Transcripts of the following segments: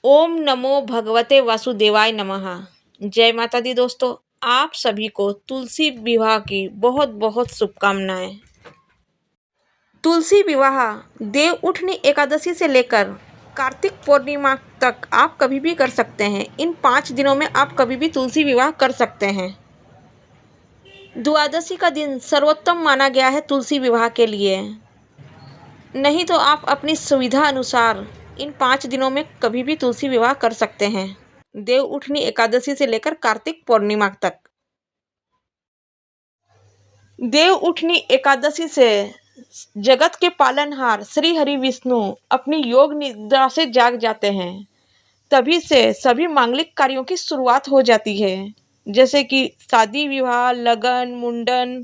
ओम नमो भगवते वासुदेवाय नमः। जय माता दी दोस्तों, आप सभी को तुलसी विवाह की बहुत बहुत शुभकामनाएं। तुलसी विवाह देव उठनी एकादशी से लेकर कार्तिक पूर्णिमा तक आप कभी भी कर सकते हैं। इन 5 दिनों में आप कभी भी तुलसी विवाह कर सकते हैं। द्वादशी का दिन सर्वोत्तम माना गया है तुलसी विवाह के लिए। नहीं तो आप अपनी सुविधा अनुसार इन 5 दिनों में कभी भी तुलसी विवाह कर सकते हैं, देव उठनी एकादशी से लेकर कार्तिक पूर्णिमा तक। देव उठनी एकादशी से जगत के पालनहार श्री हरि विष्णु अपनी योग निद्रा से जाग जाते हैं। तभी से सभी मांगलिक कार्यों की शुरुआत हो जाती है, जैसे कि शादी विवाह, लगन, मुंडन,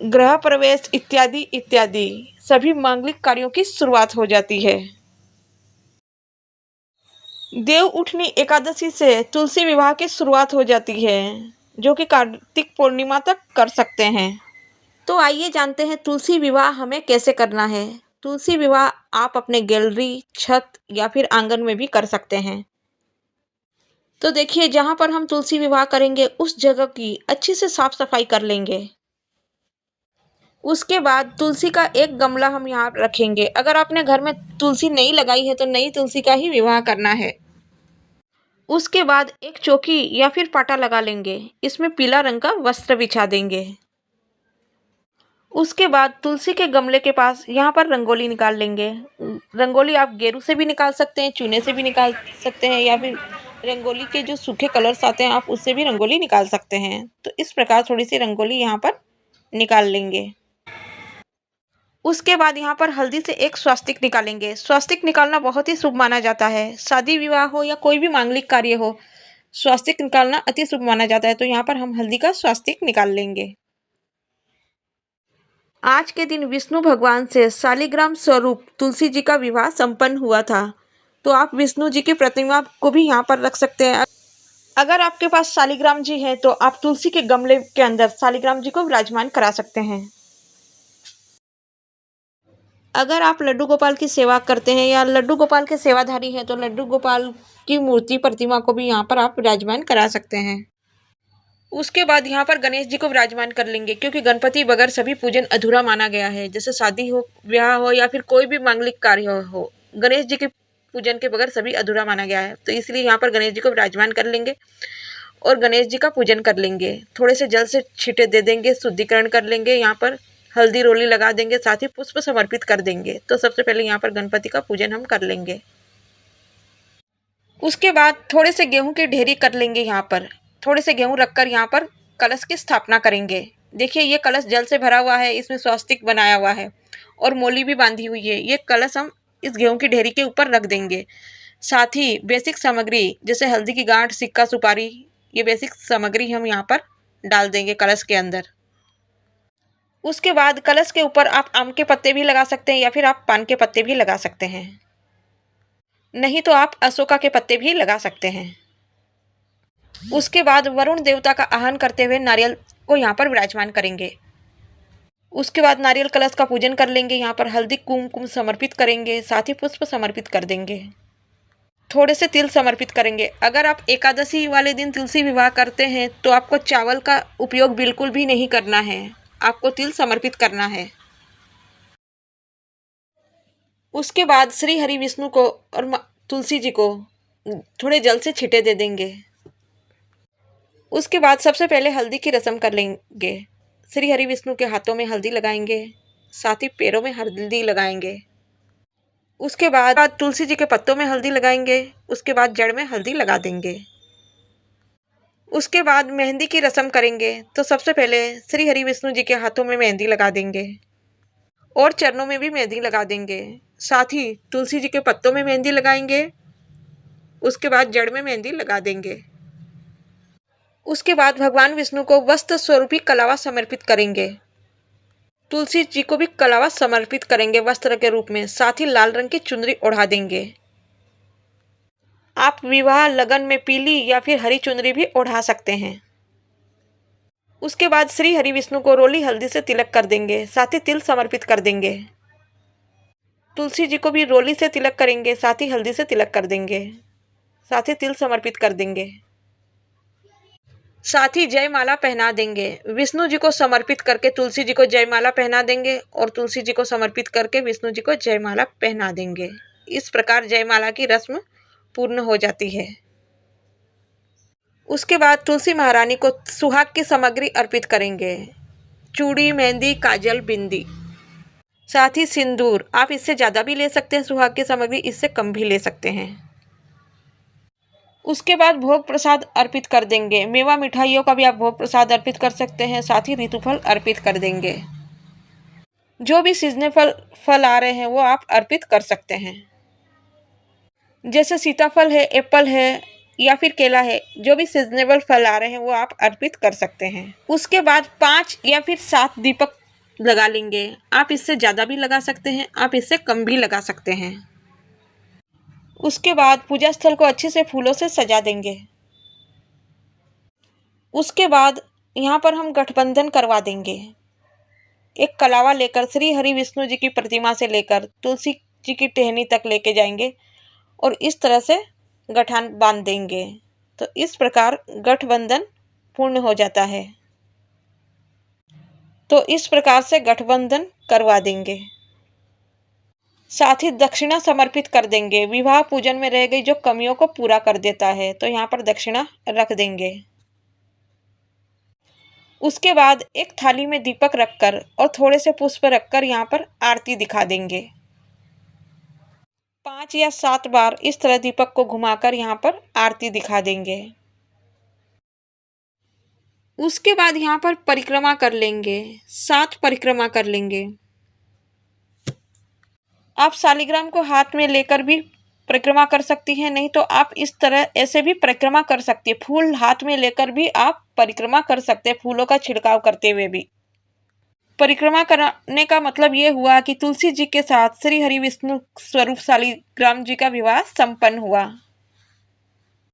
गृह प्रवेश इत्यादि इत्यादि। सभी मांगलिक कार्यों की शुरुआत हो जाती है। देव उठनी एकादशी से तुलसी विवाह की शुरुआत हो जाती है, जो कि कार्तिक पूर्णिमा तक कर सकते हैं। तो आइए जानते हैं तुलसी विवाह हमें कैसे करना है। तुलसी विवाह आप अपने गैलरी, छत या फिर आंगन में भी कर सकते हैं। तो देखिए, जहाँ पर हम तुलसी विवाह करेंगे उस जगह की अच्छी से साफ सफाई कर लेंगे। उसके बाद तुलसी का एक गमला हम यहाँ रखेंगे। अगर आपने घर में तुलसी नहीं लगाई है तो नई तुलसी का ही विवाह करना है। उसके बाद एक चौकी या फिर पाटा लगा लेंगे। इसमें पीला रंग का वस्त्र बिछा देंगे। उसके बाद तुलसी के गमले के पास यहाँ पर रंगोली निकाल लेंगे। रंगोली आप गेरू से भी निकाल सकते हैं, चूने से भी निकाल सकते हैं, या फिर रंगोली के जो सूखे कलर्स आते हैं आप उससे भी रंगोली निकाल सकते हैं। तो इस प्रकार थोड़ी सी रंगोली यहाँ पर निकाल लेंगे। उसके बाद यहाँ पर हल्दी से एक स्वास्तिक निकालेंगे। स्वास्तिक निकालना बहुत ही शुभ माना जाता है। शादी विवाह हो या कोई भी मांगलिक कार्य हो, स्वास्तिक निकालना अति शुभ माना जाता है। तो यहाँ पर हम हल्दी का स्वास्तिक निकाल लेंगे। आज के दिन विष्णु भगवान से शालिग्राम स्वरूप तुलसी जी का विवाह संपन्न हुआ था। तो आप विष्णु जी की प्रतिमा को भी यहाँ पर रख सकते हैं। अगर आपके पास शालिग्राम जी है तो आप तुलसी के गमले के अंदर शालिग्राम जी को विराजमान करा सकते हैं। अगर आप लड्डू गोपाल की सेवा करते हैं या लड्डू गोपाल के सेवाधारी हैं तो लड्डू गोपाल की मूर्ति प्रतिमा को भी यहाँ पर आप विराजमान करा सकते हैं। उसके बाद यहाँ पर गणेश जी को विराजमान कर लेंगे, क्योंकि गणपति बगैर सभी पूजन अधूरा माना गया है। जैसे शादी हो, ब्याह हो या फिर कोई भी मांगलिक कार्य हो, गणेश जी के पूजन के बगैर सभी अधूरा माना गया है। तो इसलिए यहाँ पर गणेश जी को विराजमान कर लेंगे और गणेश जी का पूजन कर लेंगे। थोड़े से जल से छींटे दे देंगे, शुद्धिकरण कर लेंगे। यहाँ पर हल्दी रोली लगा देंगे, साथ ही पुष्प समर्पित कर देंगे। तो सबसे पहले यहाँ पर गणपति का पूजन हम कर लेंगे। उसके बाद थोड़े से गेहूं की ढेरी कर लेंगे। यहाँ पर थोड़े से गेहूं रखकर यहाँ पर कलश की स्थापना करेंगे। देखिए, ये कलश जल से भरा हुआ है, इसमें स्वास्तिक बनाया हुआ है और मोली भी बांधी हुई है। ये कलश हम इस गेहूं की ढेरी के ऊपर रख देंगे। साथ ही बेसिक सामग्री जैसे हल्दी की गांठ, सिक्का, सुपारी, ये बेसिक सामग्री हम यहाँ पर डाल देंगे कलश के अंदर। उसके बाद कलश के ऊपर आप आम के पत्ते भी लगा सकते हैं या फिर आप पान के पत्ते भी लगा सकते हैं। नहीं तो आप अशोका के पत्ते भी लगा सकते हैं। उसके बाद वरुण देवता का आह्वान करते हुए नारियल को यहाँ पर विराजमान करेंगे। उसके बाद नारियल कलश का पूजन कर लेंगे। यहाँ पर हल्दी कुमकुम समर्पित करेंगे, साथ ही पुष्प समर्पित कर देंगे। थोड़े से तिल समर्पित करेंगे। अगर आप एकादशी वाले दिन तुलसी विवाह करते हैं तो आपको चावल का उपयोग बिल्कुल भी नहीं करना है, आपको तिल समर्पित करना है। उसके बाद श्री हरि विष्णु को और तुलसी जी को थोड़े जल से छींटे दे देंगे। उसके बाद सबसे पहले हल्दी की रस्म कर लेंगे। श्री हरि विष्णु के हाथों में हल्दी लगाएंगे, साथ ही पैरों में हल्दी लगाएंगे। उसके बाद तुलसी जी के पत्तों में हल्दी लगाएंगे। उसके बाद जड़ में हल्दी लगा देंगे। उसके बाद मेहंदी की रस्म करेंगे। तो सबसे पहले श्री हरि विष्णु जी के हाथों में मेहंदी लगा देंगे और चरणों में भी मेहंदी लगा देंगे। साथ ही तुलसी जी के पत्तों में मेहंदी लगाएंगे। उसके बाद जड़ में मेहंदी लगा देंगे। उसके बाद भगवान विष्णु को वस्त्र स्वरूपी कलावा समर्पित करेंगे। तुलसी जी को भी कलावा समर्पित करेंगे वस्त्र के रूप में। साथ ही लाल रंग की चुनरी ओढ़ा देंगे। आप विवाह लगन में पीली या फिर हरी चुनरी भी ओढ़ा सकते हैं। उसके बाद श्री हरि विष्णु को रोली हल्दी से तिलक कर देंगे, साथ ही तिल समर्पित कर देंगे। तुलसी जी को भी रोली से तिलक करेंगे, साथ ही हल्दी से तिलक कर देंगे, साथ ही तिल समर्पित कर देंगे, साथ ही जयमाला पहना देंगे। विष्णु जी को समर्पित करके तुलसी जी को जयमाला पहना देंगे और तुलसी जी को समर्पित करके विष्णु जी को जयमाला पहना देंगे। इस प्रकार जयमाला की रस्म पूर्ण हो जाती है। उसके बाद तुलसी महारानी को सुहाग की सामग्री अर्पित करेंगे। चूड़ी, मेहंदी, काजल, बिंदी, साथ ही सिंदूर। आप इससे ज़्यादा भी ले सकते हैं सुहाग की सामग्री, इससे कम भी ले सकते हैं। उसके बाद भोग प्रसाद अर्पित कर देंगे। मेवा मिठाइयों का भी आप भोग प्रसाद अर्पित कर सकते हैं, साथ ही ऋतुफल अर्पित कर देंगे। जो भी सीजनेबल फल आ रहे हैं वो आप अर्पित कर सकते हैं, जैसे सीताफल है, एप्पल है या फिर केला है। जो भी सीजनेबल फल आ रहे हैं वो आप अर्पित कर सकते हैं। उसके बाद 5 या फिर 7 दीपक लगा लेंगे। आप इससे ज़्यादा भी लगा सकते हैं, आप इससे कम भी लगा सकते हैं। उसके बाद पूजा स्थल को अच्छे से फूलों से सजा देंगे। उसके बाद यहाँ पर हम गठबंधन करवा देंगे। एक कलावा लेकर श्री हरि विष्णु जी की प्रतिमा से लेकर तुलसी जी की टहनी तक लेके जाएंगे और इस तरह से गठान बांध देंगे। तो इस प्रकार गठबंधन पूर्ण हो जाता है। तो इस प्रकार से गठबंधन करवा देंगे। साथ ही दक्षिणा समर्पित कर देंगे। विवाह पूजन में रह गई जो कमियों को पूरा कर देता है, तो यहाँ पर दक्षिणा रख देंगे। उसके बाद एक थाली में दीपक रखकर और थोड़े से पुष्प रखकर यहाँ पर आरती दिखा देंगे। 5 या 7 बार इस तरह दीपक को घुमाकर यहाँ पर आरती दिखा देंगे। उसके बाद यहाँ पर परिक्रमा कर लेंगे, 7 परिक्रमा कर लेंगे। आप शालिग्राम को हाथ में लेकर भी परिक्रमा कर सकती हैं, नहीं तो आप इस तरह ऐसे भी परिक्रमा कर सकती है। फूल हाथ में लेकर भी आप परिक्रमा कर सकते हैं, फूलों का छिड़काव करते हुए भी। परिक्रमा करने का मतलब ये हुआ कि तुलसी जी के साथ श्री हरि विष्णु स्वरूप शालिग्राम जी का विवाह संपन्न हुआ।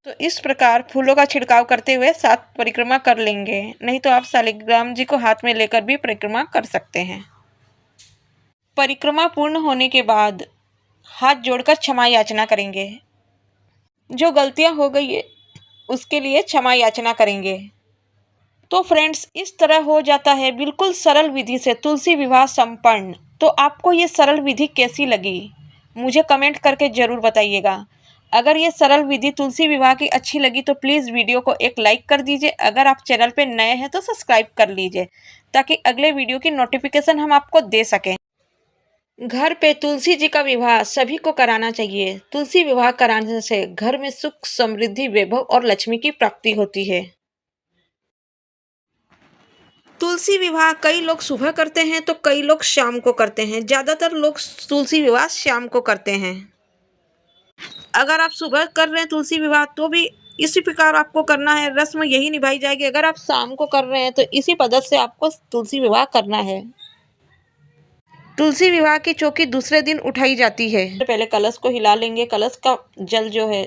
तो इस प्रकार फूलों का छिड़काव करते हुए 7 परिक्रमा कर लेंगे, नहीं तो आप शालिग्राम जी को हाथ में लेकर भी परिक्रमा कर सकते हैं। परिक्रमा पूर्ण होने के बाद हाथ जोड़कर क्षमा याचना करेंगे। जो गलतियां हो गई है उसके लिए क्षमा याचना करेंगे। तो फ्रेंड्स, इस तरह हो जाता है बिल्कुल सरल विधि से तुलसी विवाह संपन्न। तो आपको ये सरल विधि कैसी लगी मुझे कमेंट करके ज़रूर बताइएगा। अगर ये सरल विधि तुलसी विवाह की अच्छी लगी तो प्लीज़ वीडियो को एक लाइक कर दीजिए। अगर आप चैनल पे नए हैं तो सब्सक्राइब कर लीजिए, ताकि अगले वीडियो की नोटिफिकेशन हम आपको दे सकें। घर पे तुलसी जी का विवाह सभी को कराना चाहिए। तुलसी विवाह कराने से घर में सुख, समृद्धि, वैभव और लक्ष्मी की प्राप्ति होती है। तुलसी विवाह कई लोग सुबह करते हैं तो कई लोग शाम को करते हैं। ज़्यादातर लोग तुलसी विवाह शाम को करते हैं। अगर आप सुबह कर रहे हैं तुलसी विवाह तो भी इसी प्रकार आपको करना है, रस्म यही निभाई जाएगी। अगर आप शाम को कर रहे हैं तो इसी पद्धति से आपको तुलसी विवाह करना है। तुलसी विवाह की चौकी दूसरे दिन उठाई जाती है। पहले कलश को हिला लेंगे। कलश का जल जो है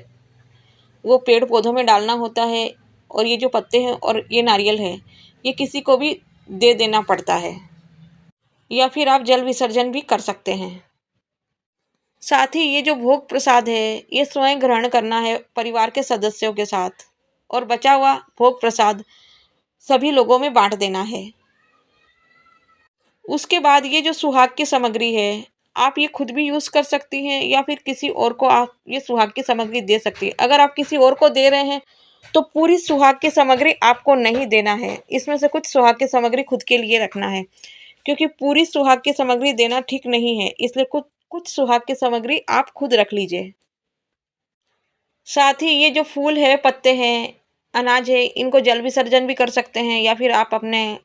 वो पेड़ पौधों में डालना होता है, और ये जो पत्ते हैं और ये नारियल है ये किसी को भी दे देना पड़ता है, या फिर आप जल विसर्जन भी कर सकते हैं। साथ ही ये जो भोग प्रसाद है ये स्वयं ग्रहण करना है परिवार के सदस्यों के साथ, और बचा हुआ भोग प्रसाद सभी लोगों में बांट देना है। उसके बाद ये जो सुहाग की सामग्री है आप ये खुद भी यूज़ कर सकती हैं, या फिर किसी और को आप ये सुहाग की सामग्री दे सकती हैं। अगर आप किसी और को दे रहे हैं तो पूरी सुहाग की सामग्री आपको नहीं देना है। इसमें से कुछ सुहाग की सामग्री खुद के लिए रखना है, क्योंकि पूरी सुहाग की सामग्री देना ठीक नहीं है। इसलिए कुछ कुछ सुहाग की सामग्री आप खुद रख लीजिए। साथ ही ये जो फूल है, पत्ते हैं, अनाज है, इनको जल विसर्जन भी कर सकते हैं, या फिर आप अपने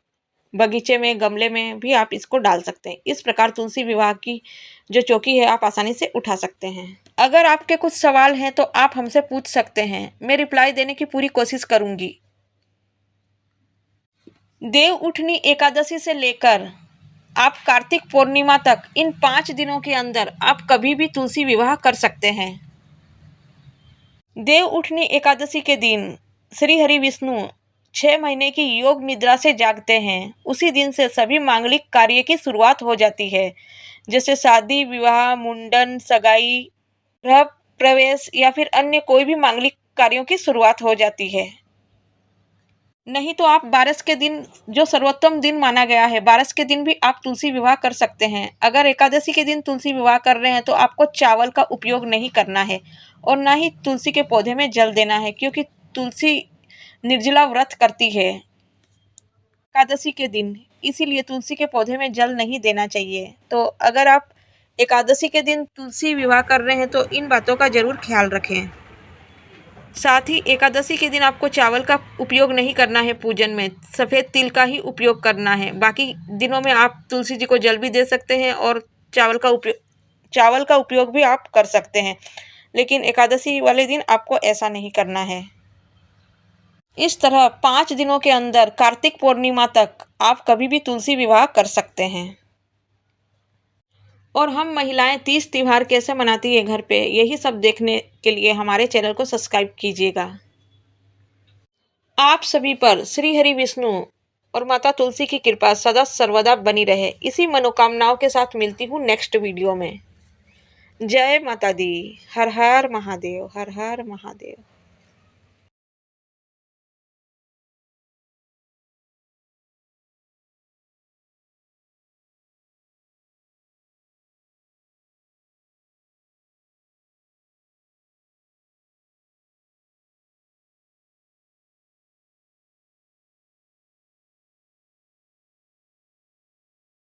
बगीचे में, गमले में भी आप इसको डाल सकते हैं। इस प्रकार तुलसी विवाह की जो चौकी है आप आसानी से उठा सकते हैं। अगर आपके कुछ सवाल हैं तो आप हमसे पूछ सकते हैं, मैं रिप्लाई देने की पूरी कोशिश करूंगी। देव उठनी एकादशी से लेकर आप कार्तिक पूर्णिमा तक इन 5 दिनों के अंदर आप कभी भी तुलसी विवाह कर सकते हैं। देव उठनी एकादशी के दिन श्री हरि विष्णु 6 महीने की योग निद्रा से जागते हैं। उसी दिन से सभी मांगलिक कार्य की शुरुआत हो जाती है। जैसे शादी, विवाह, मुंडन, सगाई, गृह प्रवेश या फिर अन्य कोई भी मांगलिक कार्यों की शुरुआत हो जाती है। नहीं तो आप बारस के दिन, जो सर्वोत्तम दिन माना गया है, बारस के दिन भी आप तुलसी विवाह कर सकते हैं। अगर एकादशी के दिन तुलसी विवाह कर रहे हैं तो आपको चावल का उपयोग नहीं करना है और ना ही तुलसी के पौधे में जल देना है, क्योंकि तुलसी निर्जला व्रत करती है एकादशी के दिन, इसीलिए तुलसी के पौधे में जल नहीं देना चाहिए। तो अगर आप एकादशी के दिन तुलसी विवाह कर रहे हैं तो इन बातों का जरूर ख्याल रखें। साथ ही एकादशी के दिन आपको चावल का उपयोग नहीं करना है पूजन में, सफ़ेद तिल का ही उपयोग करना है। बाकी दिनों में आप तुलसी जी को जल भी दे सकते हैं और चावल का उपयोग भी आप कर सकते हैं, लेकिन एकादशी वाले दिन आपको ऐसा नहीं करना है। इस तरह 5 दिनों के अंदर कार्तिक पूर्णिमा तक आप कभी भी तुलसी विवाह कर सकते हैं। और हम महिलाएं 30 त्योहार कैसे मनाती है घर पे, यही सब देखने के लिए हमारे चैनल को सब्सक्राइब कीजिएगा। आप सभी पर श्री हरि विष्णु और माता तुलसी की कृपा सदा सर्वदा बनी रहे, इसी मनोकामनाओं के साथ मिलती हूँ नेक्स्ट वीडियो में। जय माता दी। हर हर महादेव, हर हर महादेव।